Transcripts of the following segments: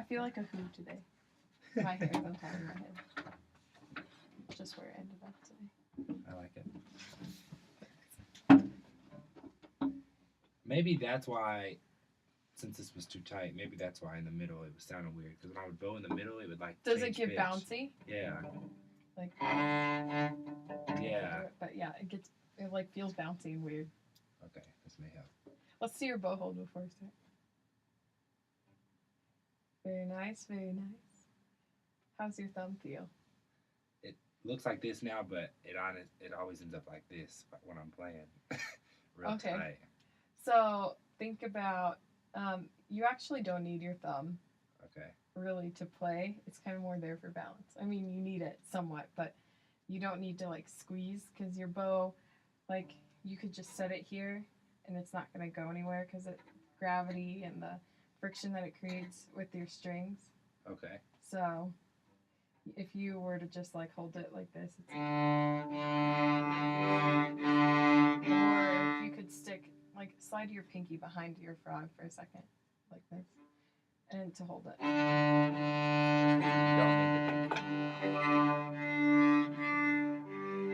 feel like a who today. My hair's on top of my head. Just where it ended up today. I like it. Maybe that's why, since this was too tight, maybe that's why in the middle it was sounding weird. Because when I would bow in the middle, it would like Does it change get pitch. bouncy? Yeah. Like. Yeah. But yeah, it like feels bouncy and weird. Okay, this may help. Let's see your bow hold before we start. Very nice, very nice. How's your thumb feel? It looks like this now, but it always ends up like this when I'm playing. Real tight. So think about you actually don't need your thumb. Okay. Really to play. It's kind of more there for balance. I mean, you need it somewhat, but you don't need to like squeeze because your bow, like you could just set it here and it's not going to go anywhere because of gravity and the friction that it creates with your strings. Okay. So if you were to just like hold it like this, or if you could slide your pinky behind your frog for a second, like this, and to hold it.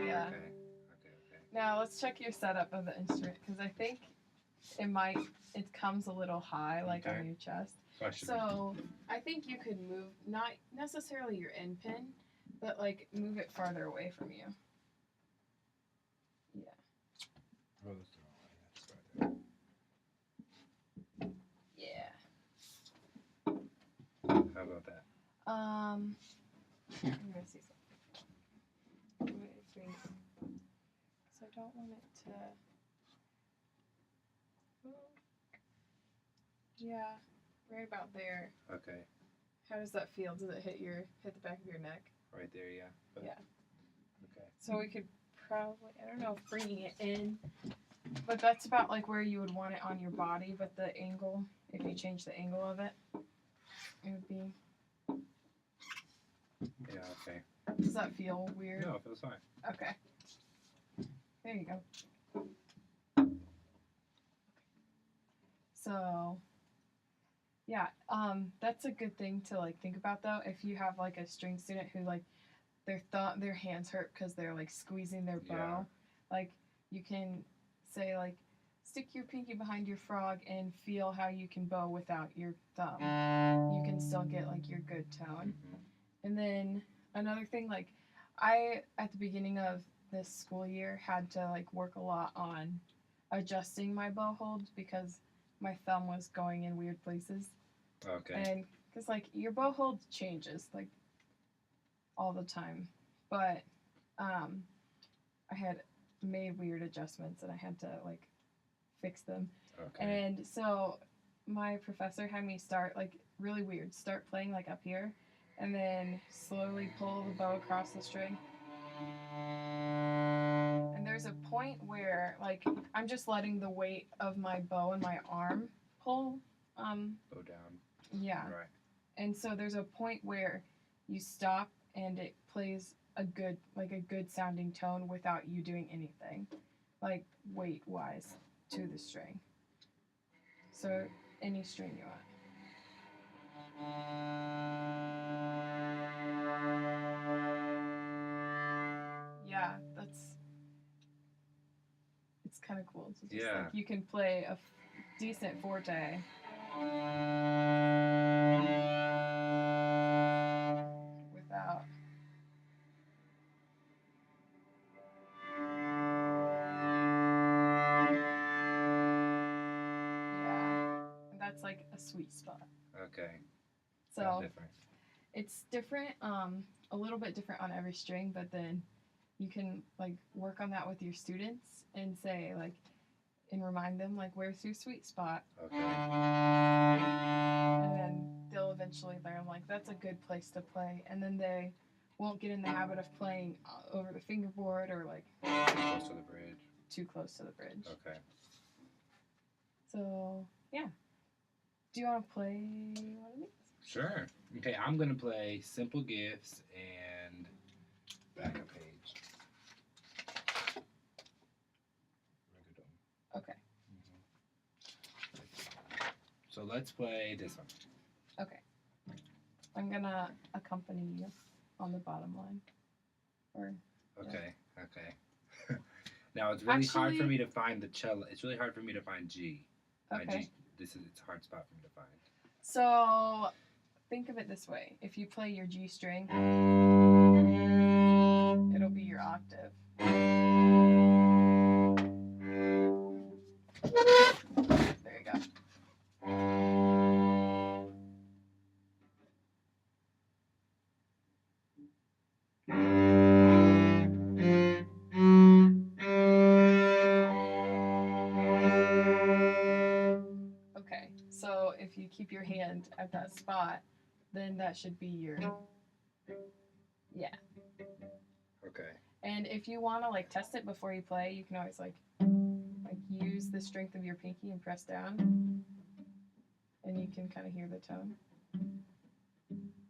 Yeah. Okay. Now let's check your setup of the instrument because I think it comes a little high, like on your chest. So I think you could move, not necessarily your end pin, but like move it farther away from you. Yeah. Yeah. How about that? I'm gonna see something. Wait. So I don't want it to. Yeah, right about there. Okay. How does that feel? Does it hit the back of your neck? Right there, yeah. Yeah. Okay. So we could probably, I don't know if bringing it in, but that's about like where you would want it on your body, but the angle, if you change the angle of it, it would be. Yeah, okay. Does that feel weird? No, it feels fine. Okay. There you go. So, yeah, that's a good thing to like think about though. If you have like a string student who like their hands hurt because they're like squeezing their bow, like you can say like stick your pinky behind your frog and feel how you can bow without your thumb. You can still get like your good tone. And then another thing, like I at the beginning of this school year had to like work a lot on adjusting my bow hold because my thumb was going in weird places. Okay. And because like your bow hold changes like all the time, but I had made weird adjustments and I had to like fix them. Okay. And so my professor had me start like really weird, start playing like up here, and then slowly pull the bow across the string. And there's a point where like I'm just letting the weight of my bow and my arm pull bow down. Yeah. Right. And so there's a point where you stop and it plays a good sounding tone without you doing anything, like weight wise, to the string. So any string you want. Yeah, it's kind of cool. So just like you can play a decent forte. Without. Yeah, and that's like a sweet spot. Okay. So different. It's different, a little bit different on every string, but then you can like work on that with your students and say like, and remind them like, where's your sweet spot? Okay. And then they'll eventually learn like that's a good place to play, and then they won't get in the habit of playing over the fingerboard or like too close to the bridge. Too close to the bridge. Okay. So yeah, do you want to play one of these? Sure. Okay, I'm gonna play Simple Gifts and backup page. Okay. So let's play this one. Okay. I'm gonna accompany you on the bottom line. Or Okay. Now it's really hard for Actually- me to find the cello. It's really hard for me to find G. My okay. G. It's a hard spot for me to find. So think of it this way: if you play your G string, it'll be your octave. There you go. Okay, so if you keep your hand at that spot, then that should be your, yeah. Okay. And if you want to like test it before you play, you can always like use the strength of your pinky and press down, and you can kind of hear the tone.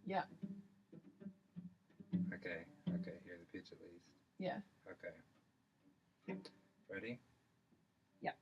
Yeah. Okay. Hear the pitch at least. Yeah. Okay. Ready? Yeah.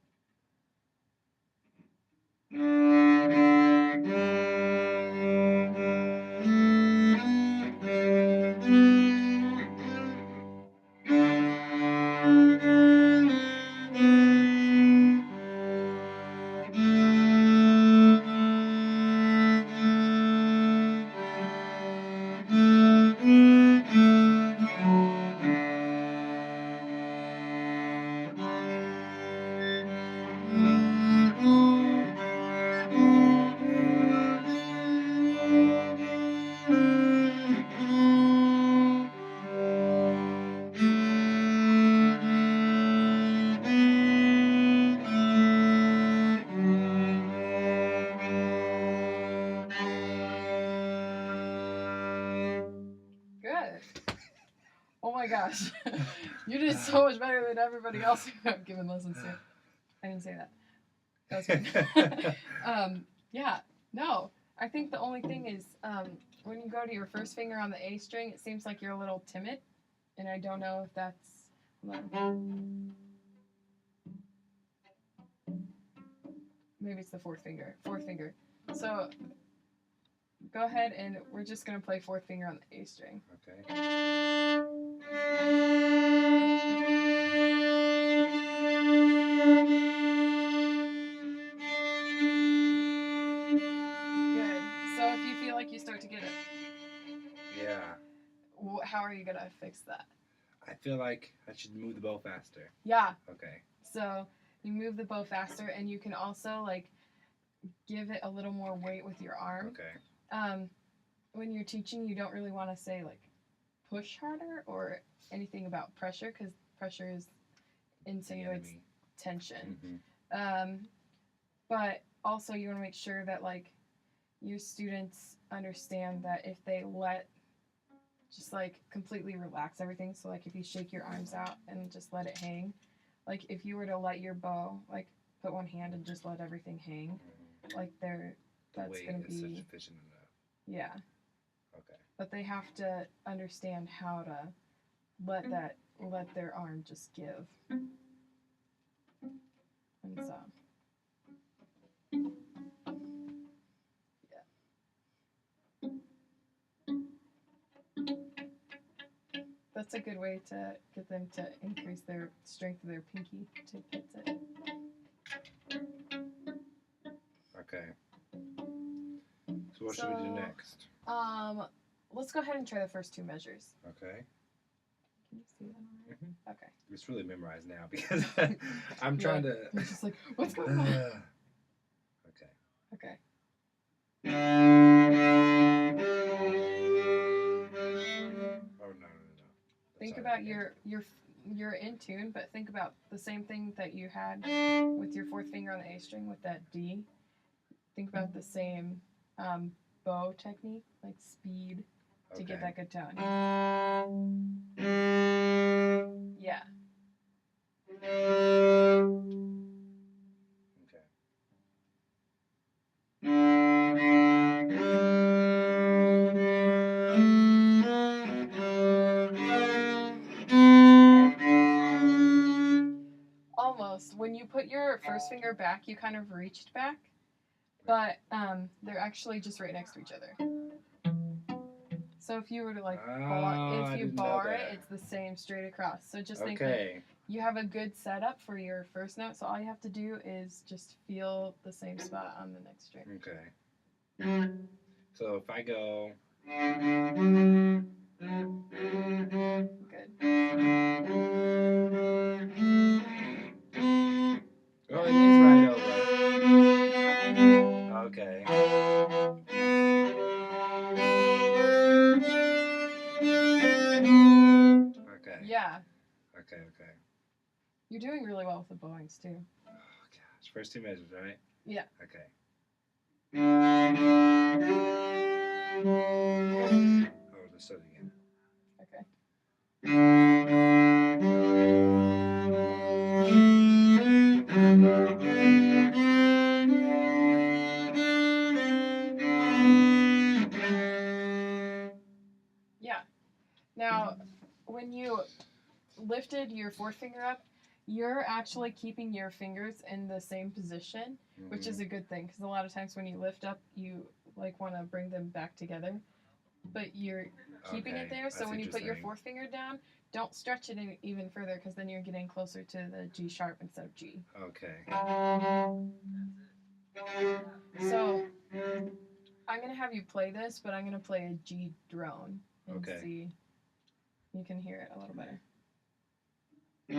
Good. Oh my gosh. You did so much better than everybody else who I've given lessons to. I didn't say that. That was good. Yeah. No. I think the only thing is when you go to your first finger on the A string, it seems like you're a little timid. And I don't know if that's... Maybe it's the fourth finger. Fourth finger. So go ahead and we're just going to play fourth finger on the A string. Okay. Good. So if you feel like you start to get it, Yeah. how are you going to fix that? I feel like I should move the bow faster. Yeah. Okay. So you move the bow faster, and you can also like give it a little more weight with your arm. Okay. When you're teaching, you don't really want to say like push harder or anything about pressure, because pressure is insinuates tension. Mm-hmm. But also you want to make sure that like your students understand that if they just like completely relax everything, so like if you shake your arms out and just let it hang, like if you were to let your bow like put one hand and just let everything hang, like that's weight gonna is be sufficient enough. yeah. Okay. But they have to understand how to let their arm just give. And so that's a good way to get them to increase their strength of their pinky to hit it. Okay. So what should we do next? Let's go ahead and try the first two measures. Okay. Can you see that on there? Mm-hmm. Okay. It's really memorized now because I'm trying to. You're just like, what's going on? Okay. Okay. Oh no. Think Sorry, about you're in tune, but think about the same thing that you had with your fourth finger on the A string with that D. Think about the same bow technique, like speed to get that good tone. Yeah. Okay. Almost. When you put your first finger back, you kind of reached back, but they're actually just right next to each other. So if you were to like Oh, I if you didn't know bar it, that. it's the same straight across. So just think like Okay. you have a good setup for your first note. So all you have to do is just feel the same spot on the next string. Okay. So if I go. Good. Oh, it is right over. Okay. Okay. Yeah. Okay. You're doing really well with the bowings too. Oh gosh. First two measures, right? Yeah. Okay. Oh, let's start again. Okay. Yeah. Now, when you lifted your fourth finger up, you're actually keeping your fingers in the same position, which is a good thing because a lot of times when you lift up, you like want to bring them back together, but you're keeping it there. So when you put your fourth finger down, don't stretch it even further because then you're getting closer to the G sharp instead of G. Okay. So I'm gonna have you play this, but I'm gonna play a G drone and see. You can hear it a little better. I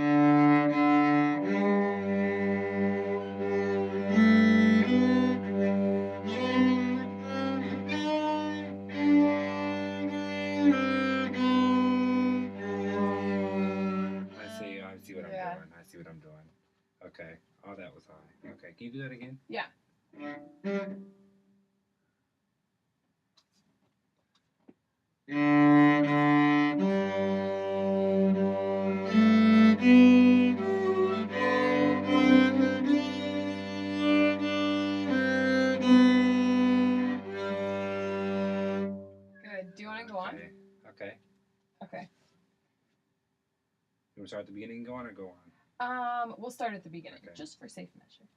see what I'm doing. I see what I'm doing. Okay. Oh, that was high. Okay. Can you do that again? Yeah. Good. Do you want to go on? Okay. Okay. You want to start at the beginning and go on, or go on? We'll start at the beginning, Okay. just for safe measure.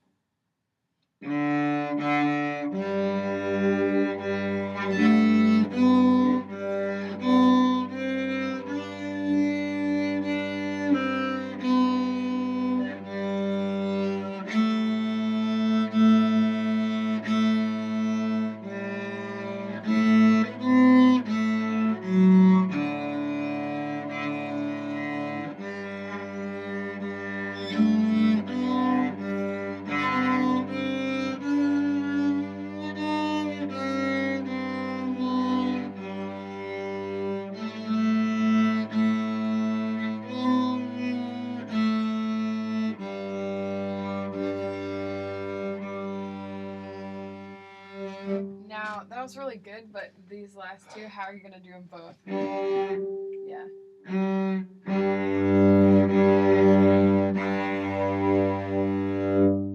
Now, that was really good, but these last two, how are you going to do them both? Yeah.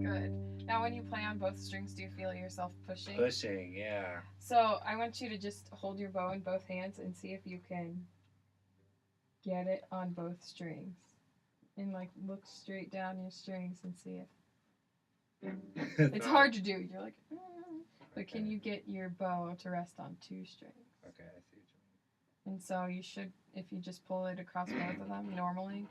Good. Now, when you play on both strings, do you feel yourself pushing? Pushing, yeah. So, I want you to just hold your bow in both hands and see if you can get it on both strings. And, like, look straight down your strings and see if... It's hard to do. You're like... But can you get your bow to rest on two strings? Okay, I see what you mean. And so you should, if you just pull it across both of them normally.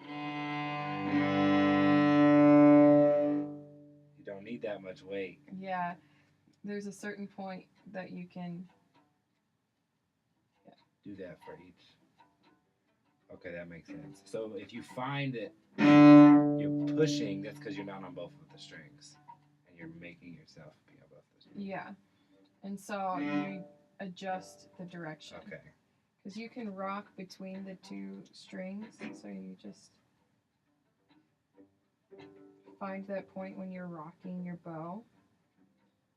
You don't need that much weight. Yeah. There's a certain point that you can... Yeah. Do that for each. Okay, that makes sense. So if you find that you're pushing, that's because you're not on both of the strings. And you're making yourself be on both the strings. Yeah. And so you adjust the direction. Okay. Because you can rock between the two strings, so you just find that point when you're rocking your bow.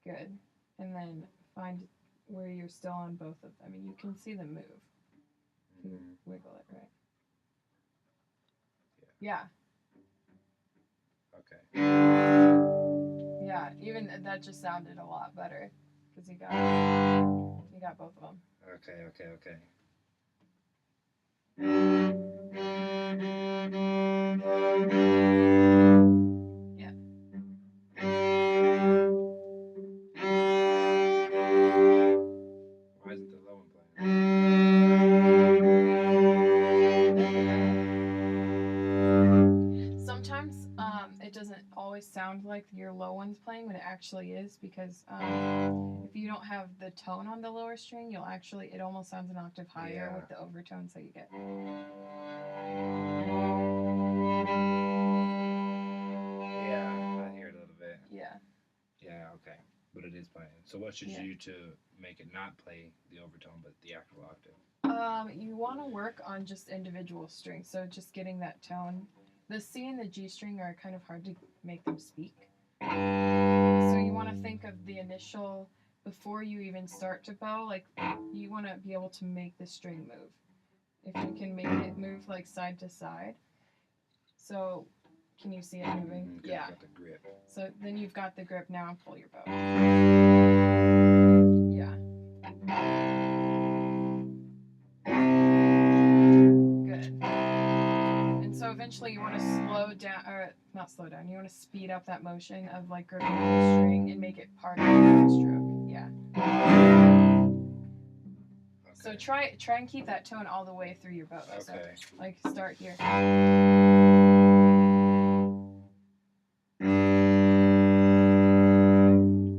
Good. And then find where you're still on both of them. And you can see them move. If you wiggle it right. Yeah. Okay. Yeah, even that just sounded a lot better. Because you got both of them. Okay. Yeah. Why isn't the low one playing? like your low ones playing when it actually is, because if you don't have the tone on the lower string, you'll actually, it almost sounds an octave higher Yeah. with the overtones that you get. Yeah, I hear it a little bit. Yeah. Yeah, okay. But it is playing. So what should Yeah. you do to make it not play the overtone but the actual octave? You want to work on just individual strings, so just getting that tone. The C and the G string are kind of hard to make them speak. So you want to think of the initial, before you even start to bow, like you want to be able to make the string move. If you can make it move like side to side. So can you see it moving? Okay, Yeah. got the grip. So then you've got the grip now, pull your bow. Yeah. Good. And so eventually you want to slow down, or not slow down, you want to speed up that motion of like gripping on the string and make it part of the stroke. Yeah. Okay. So try and keep that tone all the way through your bow. So, Okay. like start here.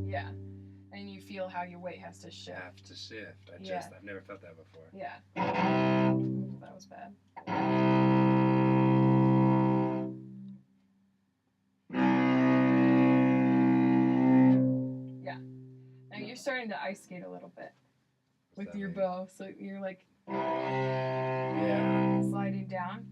Yeah. And you feel how your weight has to shift. Have to shift. Yeah. I've never felt that before. Yeah. That was bad. Yeah. Now you're starting to ice skate a little bit What's with that your mean? bow. So you're like Yeah. sliding down.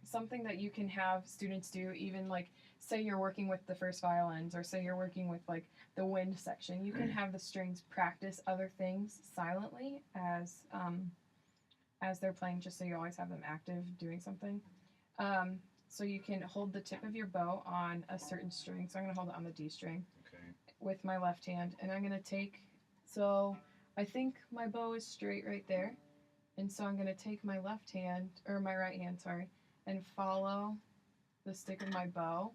Something that you can have students do, even like say you're working with the first violins, or say you're working with like the wind section, you can have the strings practice other things silently as they're playing, just so you always have them active doing something. So you can hold the tip of your bow on a certain string. So I'm going to hold it on the D string Okay. with my left hand, and I'm going to take, so I think my bow is straight right there, and so I'm going to take my left hand, or my right hand, sorry, and follow the stick of my bow,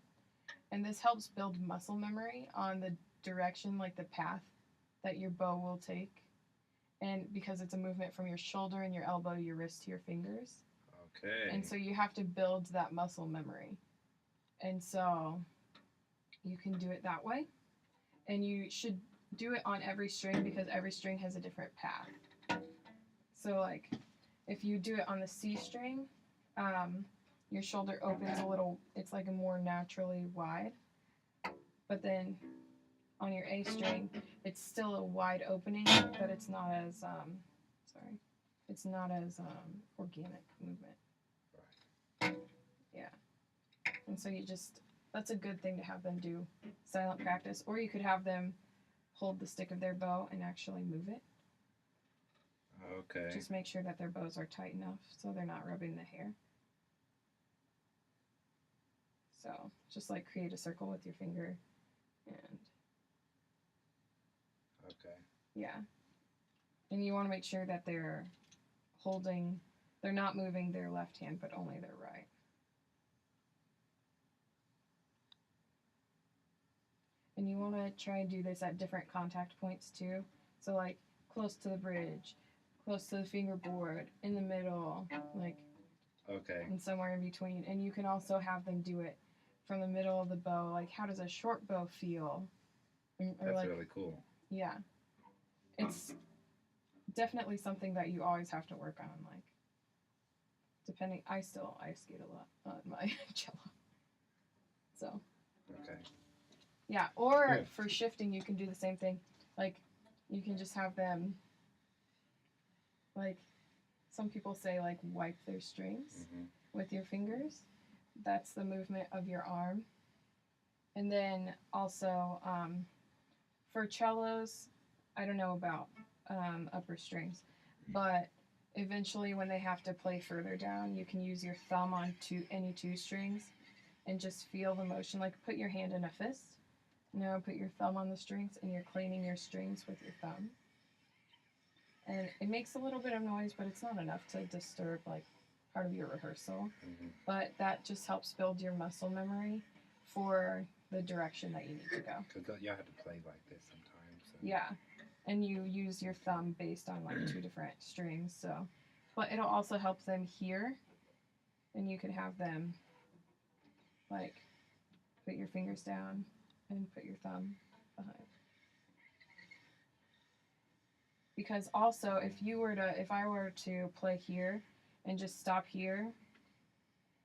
and this helps build muscle memory on the direction, like the path that your bow will take, and because it's a movement from your shoulder and your elbow to your wrist to your fingers. Okay. And so you have to build that muscle memory. And so you can do it that way. And you should do it on every string, because every string has a different path. So like if you do it on the C string, your shoulder opens a little, it's like a more naturally wide. But then on your A string, it's still a wide opening, but it's not as it's not as organic movement. Yeah. And so you just, that's a good thing to have them do silent practice. Or you could have them hold the stick of their bow and actually move it. Okay. Just make sure that their bows are tight enough so they're not rubbing the hair. So just like create a circle with your finger, and Okay. yeah. And you want to make sure that they're holding, they're not moving their left hand, but only their right. And you want to try and do this at different contact points too. So like close to the bridge, close to the fingerboard, in the middle, like Okay. and somewhere in between. And you can also have them do it from the middle of the bow, like how does a short bow feel? Or That's like, really cool. yeah. It's definitely something that you always have to work on, like depending, I still ice skate a lot on my cello. So Okay. yeah, or Cool. for shifting you can do the same thing. Like you can just have them, like some people say, like wipe their strings with your fingers. That's the movement of your arm. And then also for cellos, I don't know about upper strings, but eventually when they have to play further down, you can use your thumb on any two strings and just feel the motion. Like put your hand in a fist. Now put your thumb on the strings and you're cleaning your strings with your thumb. And it makes a little bit of noise, but it's not enough to disturb like part of your rehearsal. But that just helps build your muscle memory for the direction that you need to go. Because y'all have to play like this sometimes. So. Yeah, and you use your thumb based on like two different strings. So, but it'll also help them hear, and you could have them like Put your fingers down and put your thumb behind. Because also, if I were to play here and just stop here,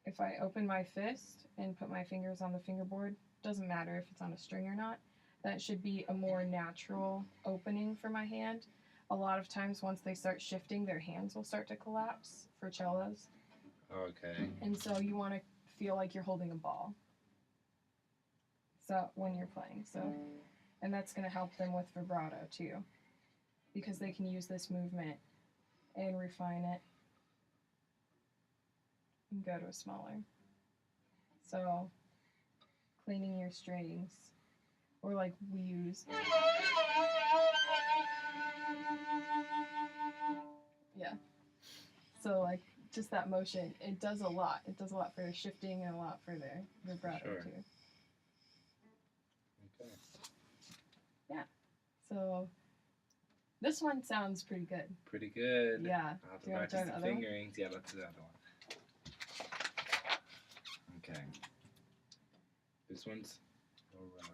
if I open my fist and put my fingers on the fingerboard, doesn't matter if it's on a string or not, that should be a more natural opening for my hand. A lot of times once they start shifting, their hands will start to collapse for cellos. Okay. And so you want to feel like you're holding a ball. So when you're playing. And that's going to help them with vibrato too. Because they can use this movement and refine it and go to a smaller. So cleaning your strings, or like we use. Yeah. So like just that motion, it does a lot. It does a lot for their shifting and a lot for their vibrato too. Okay. Yeah. So this one sounds pretty good. Pretty good. Yeah. I'll have Do to you want to try practice the the other one? fingerings. Yeah, let's do the other one. Okay. This one's a little rough.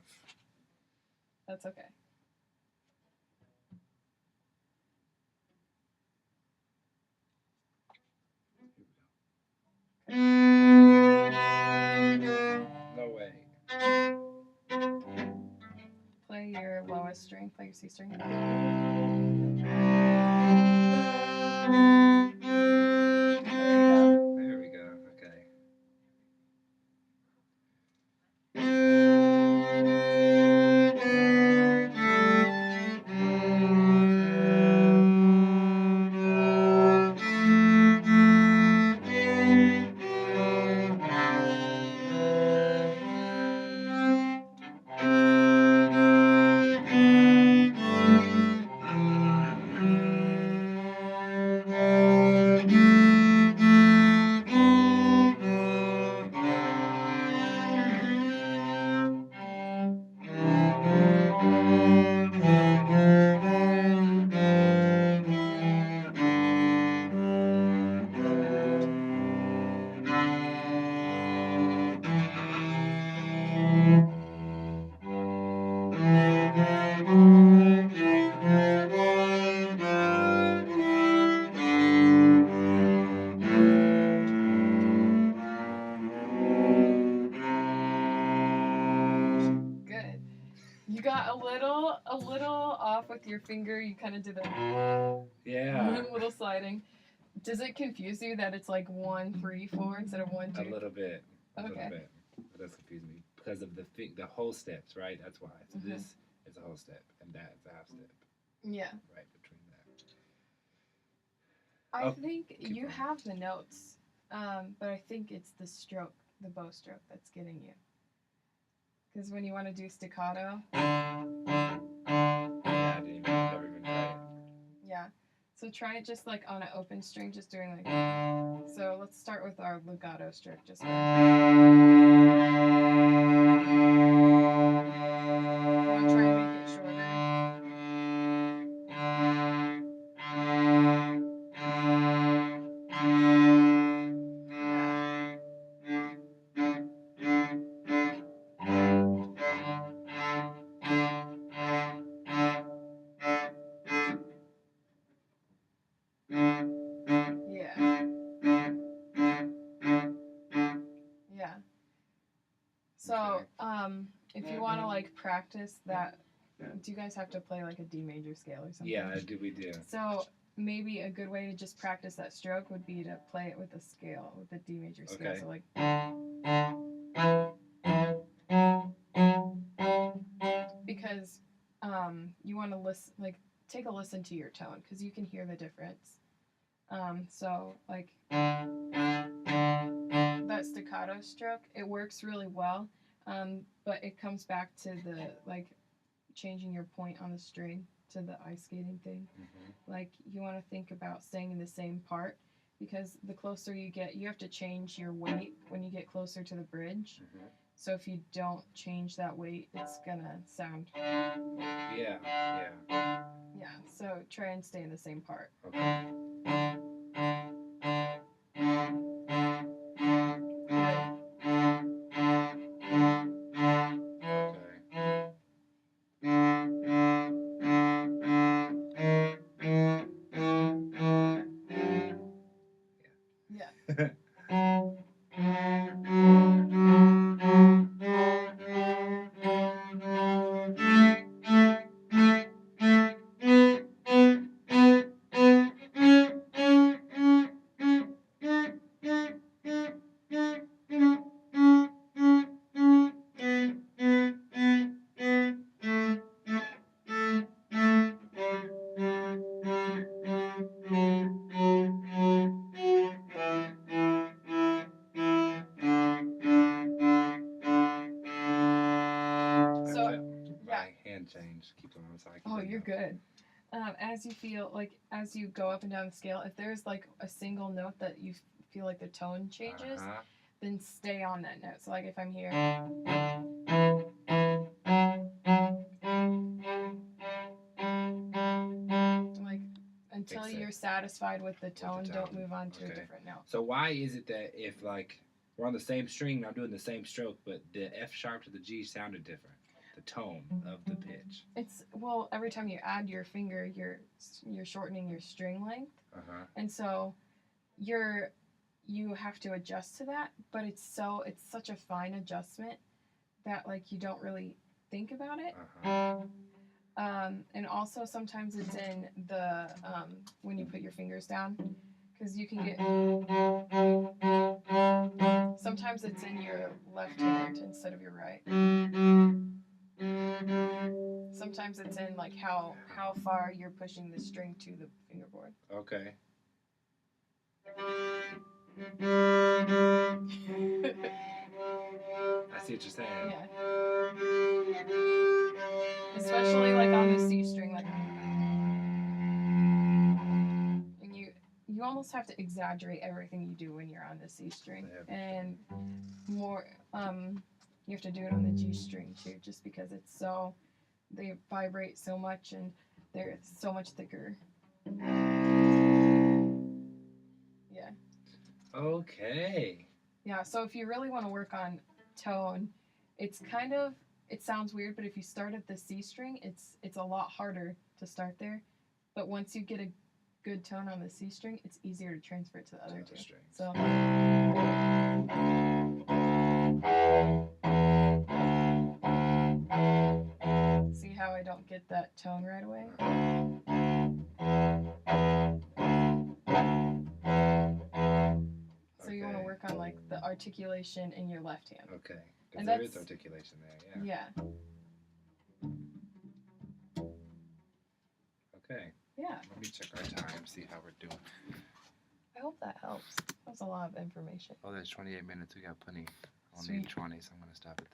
That's okay. No way. Play your lowest string. Play your C string. There we go. Okay. Good. You got a little off with your finger. You kind of did a little sliding. Does it confuse you that it's like 1, 3, 4 instead of 1, 2? A little bit. Okay. Little bit. It does confuse me because of the whole steps, right? That's why. So this is a whole step, and that's a half step. Yeah. Right between that. I think you going. have the notes, but I think it's the stroke, the bow stroke, that's getting you. Because when you want to do staccato. Yeah, never even tried it. Yeah. So try it just like on an open string, just doing like. So let's start with our legato stroke. Just. You want to try and make it shorter. Yeah. So, if you want to like practice that, do you guys have to play like a D major scale or something? Yeah, we do. So maybe a good way to just practice that stroke would be to play it with a scale, with the D major scale. Okay. So like. Because you want to listen, like take a listen to your tone, because you can hear the difference. So like that staccato stroke, it works really well, but it comes back to the like changing your point on the string to the ice skating thing. Mm-hmm. Like you want to think about staying in the same part, because the closer you get, you have to change your weight when you get closer to the bridge. Mm-hmm. So if you don't change that weight, it's gonna sound. Yeah. Yeah. So try and stay in the same part. Okay. So, yeah. My hand changed. Keep going. I'm sorry. Keep Oh, going you're now. good. As you feel like as you go up and down the scale, if there's like a single note that you feel like the tone changes, Uh-huh. then stay on that note. So like if I'm here, like until Fix it. you're satisfied with the tone, don't tone. move on to a Okay. different note. So why is it that if like we're on the same string and I'm doing the same stroke, but the F sharp to the G sounded different? The tone of the pitch. It's well, every time you add your finger, you're shortening your string length, Uh-huh. and so you have to adjust to that. But it's such a fine adjustment that like you don't really think about it. Uh-huh. And also sometimes it's in the when you put your fingers down, because you can get. Sometimes it's in your left hand instead of your right. Sometimes it's in like how far you're pushing the string to the fingerboard. Okay. I see what you're saying. Yeah. Especially like on the C string, like, and you almost have to exaggerate everything you do when you're on the C string, and more you have to do it on the G string too, just because they vibrate so much and they're so much thicker. Yeah. Okay. Yeah, so if you really want to work on tone, it sounds weird, but if you start at the C string, it's a lot harder to start there. But once you get a good tone on the C string, it's easier to transfer it to the other two. Strings. So see how I don't get that tone right away? So you want to work on like the articulation in your left hand. Okay. And There is that's- articulation there, Yeah. Okay. Yeah. Let me check our time, see how we're doing. I hope that helps. That was a lot of information. Oh, there's 28 minutes. We got plenty. I'll Sweet. need 20, so I'm going to stop it